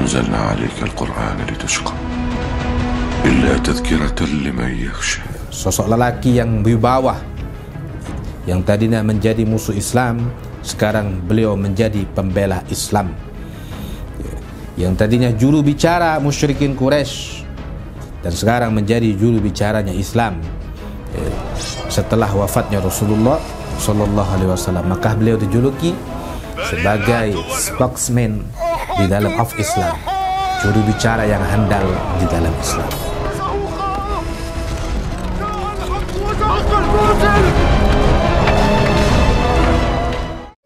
أنزلنا عليك القرآن لتشقى إلا تذكرة لمن يخشى. Sosok lelaki yang berwibawa, yang tadinya menjadi musuh Islam, sekarang beliau menjadi pembela Islam. Yang tadinya juru bicara musyrikin Quraisy dan sekarang menjadi juru bicaranya Islam setelah wafatnya Rasulullah Sallallahu Alaihi Wasallam. Maka beliau dijuluki sebagai spokesman di dalam of Islam, juru bicara yang handal di dalam Islam.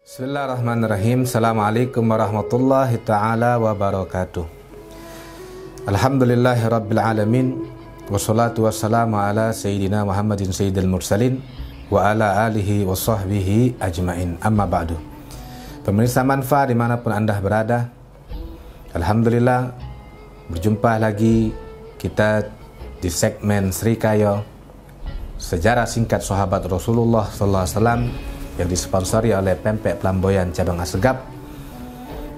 Bismillahirrahmanirrahim. Assalamualaikum warahmatullahi ta'ala wabarakatuh. Alhamdulillahi rabbil alamin, wassalatu wassalamu ala sayyidina Muhammadin sayyidil mursalin wa ala alihi wa sahbihi ajmain. Amma ba'du. Pemirsa Manfa dimanapun anda berada, alhamdulillah berjumpa lagi kita di segmen Srikaya, sejarah singkat sahabat Rasulullah sallallahu alaihi wasallam, yang disponsori oleh Pempek Pelamboyan Cabang Asegap.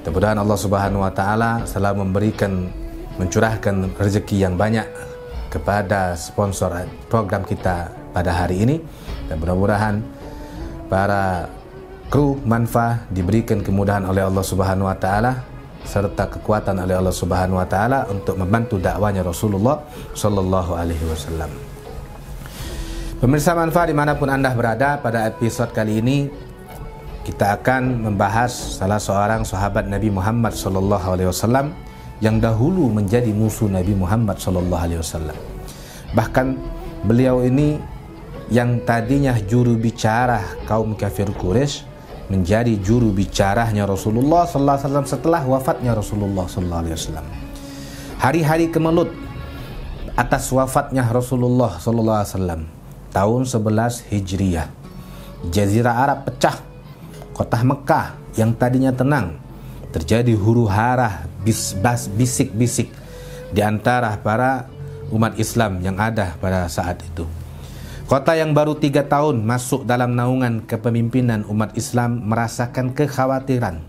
Mudah-mudahan Allah Subhanahu wa taala selalu mencurahkan rezeki yang banyak kepada sponsor program kita pada hari ini, dan mudah-mudahan para kru Manfa diberikan kemudahan oleh Allah Subhanahu wa taala serta kekuatan oleh Allah Subhanahu wa taala untuk membantu dakwahnya Rasulullah sallallahu alaihi wasallam. Pemirsa Manfa dimanapun anda berada, pada episode kali ini kita akan membahas salah seorang sahabat Nabi Muhammad sallallahu alaihi wasallam yang dahulu menjadi musuh Nabi Muhammad sallallahu alaihi wasallam. Bahkan beliau ini yang tadinya juru bicara kaum kafir Quraisy menjadi juru bicaranya Rasulullah sallallahu alaihi wasallam setelah wafatnya Rasulullah sallallahu alaihi wasallam. Hari-hari kemelut atas wafatnya Rasulullah sallallahu alaihi wasallam, tahun 11 Hijriah, Jazirah Arab pecah. Kota Mekah yang tadinya tenang terjadi huru-hara, bisik-bisik di antara para umat Islam yang ada pada saat itu. Kota yang baru 3 tahun masuk dalam naungan kepemimpinan umat Islam merasakan kekhawatiran.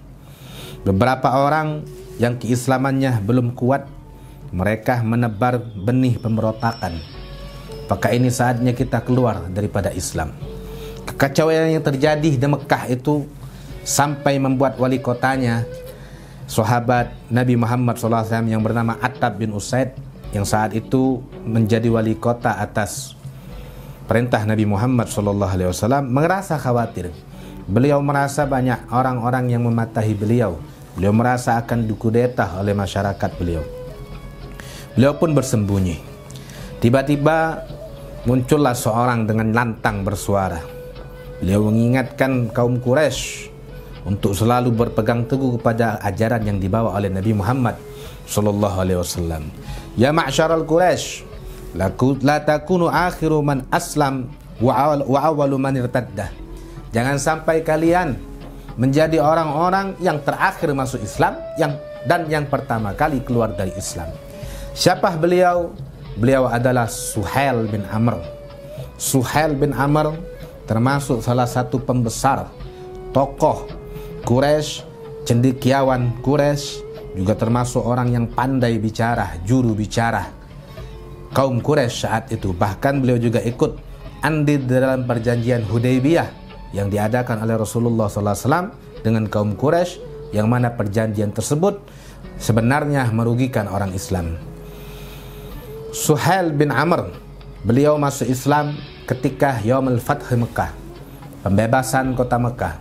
Beberapa orang yang keislamannya belum kuat, mereka menebar benih pemberontakan. Maka ini saatnya kita keluar daripada Islam. Kekacauan yang terjadi di Mekah itu sampai membuat wali kotanya sahabat Nabi Muhammad SAW yang bernama Attab bin Usaid, yang saat itu menjadi wali kota atas perintah Nabi Muhammad SAW, merasa khawatir. Beliau merasa banyak orang-orang yang mematahi beliau. Beliau merasa akan dikudeta oleh masyarakat beliau. Beliau pun bersembunyi. Tiba-tiba muncullah seorang dengan lantang bersuara. Beliau mengingatkan kaum Quraisy untuk selalu berpegang teguh kepada ajaran yang dibawa oleh Nabi Muhammad sallallahu alaihi wasallam. Ya ma'syaral Quraisy, la takunu akhiru man aslam wa awwalu man irtaddah. Jangan sampai kalian menjadi orang-orang yang terakhir masuk Islam dan yang pertama kali keluar dari Islam. Siapa beliau? Beliau adalah Suhail bin Amr. Suhail bin Amr termasuk salah satu pembesar tokoh Quraisy, cendekiawan Quraisy, juga termasuk orang yang pandai bicara, juru bicara kaum Quraisy saat itu. Bahkan beliau juga ikut andil dalam perjanjian Hudaybiyah yang diadakan oleh Rasulullah SAW dengan kaum Quraisy, yang mana perjanjian tersebut sebenarnya merugikan orang Islam. Suhail bin Amr, beliau masuk Islam ketika Yaumul Fath Mekah, pembebasan kota Mekah.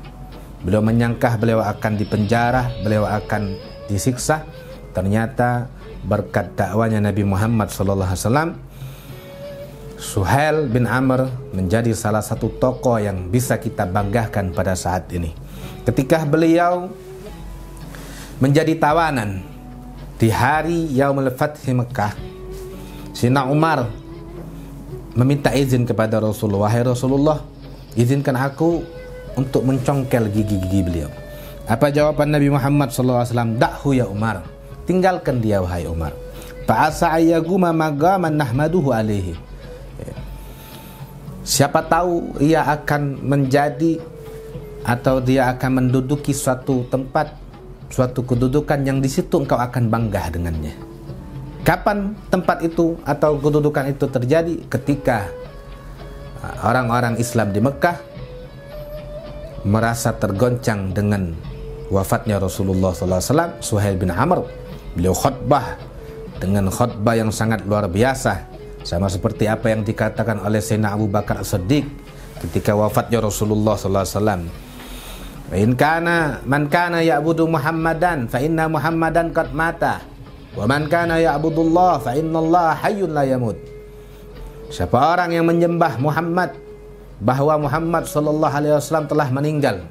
Beliau menyangka beliau akan dipenjara, beliau akan disiksa. Ternyata berkat dakwanya Nabi Muhammad SAW, Suhail bin Amr menjadi salah satu tokoh yang bisa kita banggakan pada saat ini. Ketika beliau menjadi tawanan di hari Yaumul Fath Mekah, Sayyidina Umar meminta izin kepada Rasulullah, wahai Rasulullah, izinkan aku untuk mencongkel gigi-gigi beliau. Apa jawaban Nabi Muhammad SAW? Da'hu ya Umar, tinggalkan dia wahai Umar. Fa'asa ayyaguma magaman nahmaduhu alaihi. Siapa tahu ia akan menjadi atau dia akan menduduki suatu tempat suatu kedudukan yang di situ engkau akan bangga dengannya. Kapan tempat itu atau kedudukan itu terjadi? Ketika orang-orang Islam di Mekah merasa tergoncang dengan wafatnya Rasulullah SAW. Suhail bin Amr, beliau khutbah dengan khutbah yang sangat luar biasa, sama seperti apa yang dikatakan oleh Sayyidina Abu Bakar As-Siddiq ketika wafatnya Rasulullah SAW. In kana man kana ya'budu Muhammadan fa inna Muhammadan qad mata wa man kana ya'budullah fa innallaha hayyun la yamut. Siapa orang yang menyembah Muhammad, bahwa Muhammad sallallahu alaihi wasallam telah meninggal.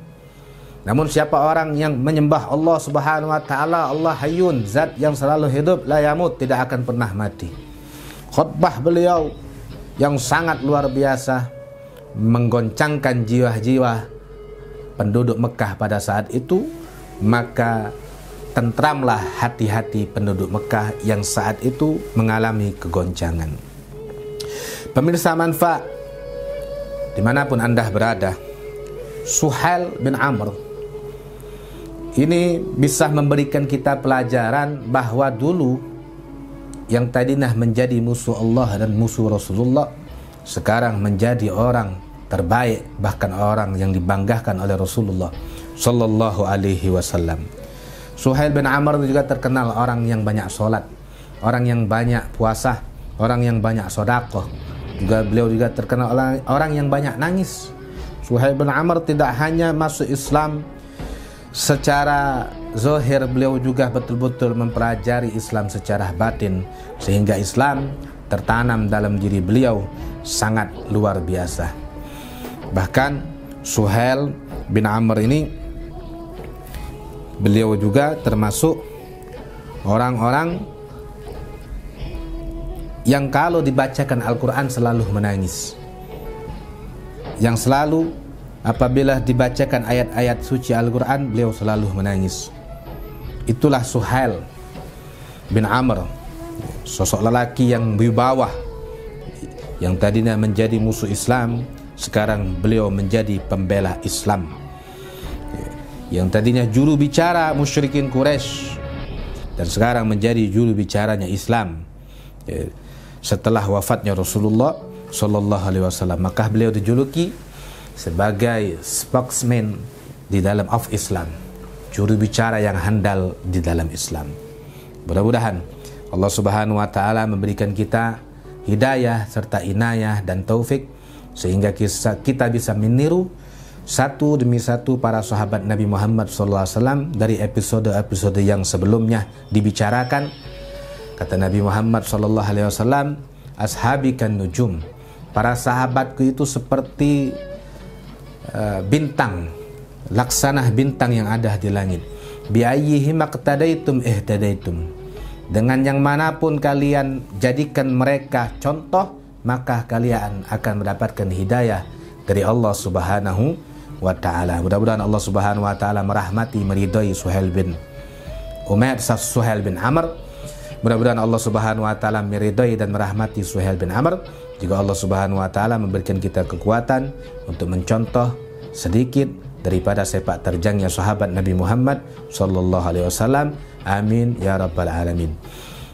Namun siapa orang yang menyembah Allah Subhanahu wa taala, Allah hayyun, zat yang selalu hidup, la yamut, tidak akan pernah mati. Khutbah beliau yang sangat luar biasa menggoncangkan jiwa-jiwa penduduk Mekah pada saat itu, maka tentramlah hati-hati penduduk Mekah yang saat itu mengalami kegoncangan. Pemirsa Manfa, dimanapun Anda berada, Suhail bin Amr ini bisa memberikan kita pelajaran bahwa dulu yang tadinya menjadi musuh Allah dan musuh Rasulullah, sekarang menjadi orang terbaik, bahkan orang yang dibanggakan oleh Rasulullah sallallahu alaihi wasallam. Suhail bin Amr juga terkenal orang yang banyak sholat, orang yang banyak puasa, orang yang banyak sedekah. Juga beliau juga terkenal orang yang banyak nangis. Suhail bin Amr tidak hanya masuk Islam secara zahir, beliau juga betul-betul mempelajari Islam secara batin, sehingga Islam tertanam dalam diri beliau sangat luar biasa. Bahkan Suhail bin Amr ini, beliau juga termasuk orang-orang yang kalau dibacakan Al-Quran selalu menangis, yang selalu apabila dibacakan ayat-ayat suci Al-Quran beliau selalu menangis. Itulah Suhail bin Amr, sosok lelaki yang wibawa, yang tadinya menjadi musuh Islam, sekarang beliau menjadi pembela Islam. Yang tadinya juru bicara musyrikin Quraisy dan sekarang menjadi juru bicaranya Islam setelah wafatnya Rasulullah sallallahu alaihi wasallam. Maka beliau dijuluki sebagai spokesman di dalam of Islam, juru bicara yang handal di dalam Islam. Mudah-mudahan Allah Subhanahu wa taala memberikan kita hidayah serta inayah dan taufik sehingga kita bisa meniru satu demi satu para sahabat Nabi Muhammad SAW dari episode-episode yang sebelumnya dibicarakan. Kata Nabi Muhammad SAW, ashabi kan nujum, para sahabatku itu seperti bintang, laksana bintang yang ada di langit. Bi ayyihim iqtadaitum ihtadaitum, dengan yang manapun kalian jadikan mereka contoh, maka kalian akan mendapatkan hidayah dari Allah Subhanahu wa ta'ala. Mudah-mudahan Allah Subhanahu wa ta'ala merahmati, meridai Suhail bin Amr. Mudah-mudahan Allah Subhanahu wa ta'ala meridai dan merahmati Suhail bin Amr. Juga Allah Subhanahu wa ta'ala memberikan kita kekuatan untuk mencontoh sedikit daripada sepak terjangnya sahabat Nabi Muhammad sallallahu alaihi wasallam. Amin ya rabbal alamin.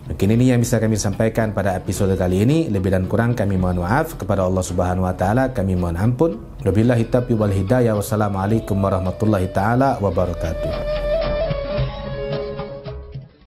Mungkin ini yang bisa kami sampaikan pada episode kali ini. Lebih dan kurang kami mohon maaf. Kepada Allah Subhanahu wa ta'ala kami mohon ampun. Wabillahi taufiq wal hidayah. Wassalamualaikum warahmatullahi ta'ala wabarakatuh.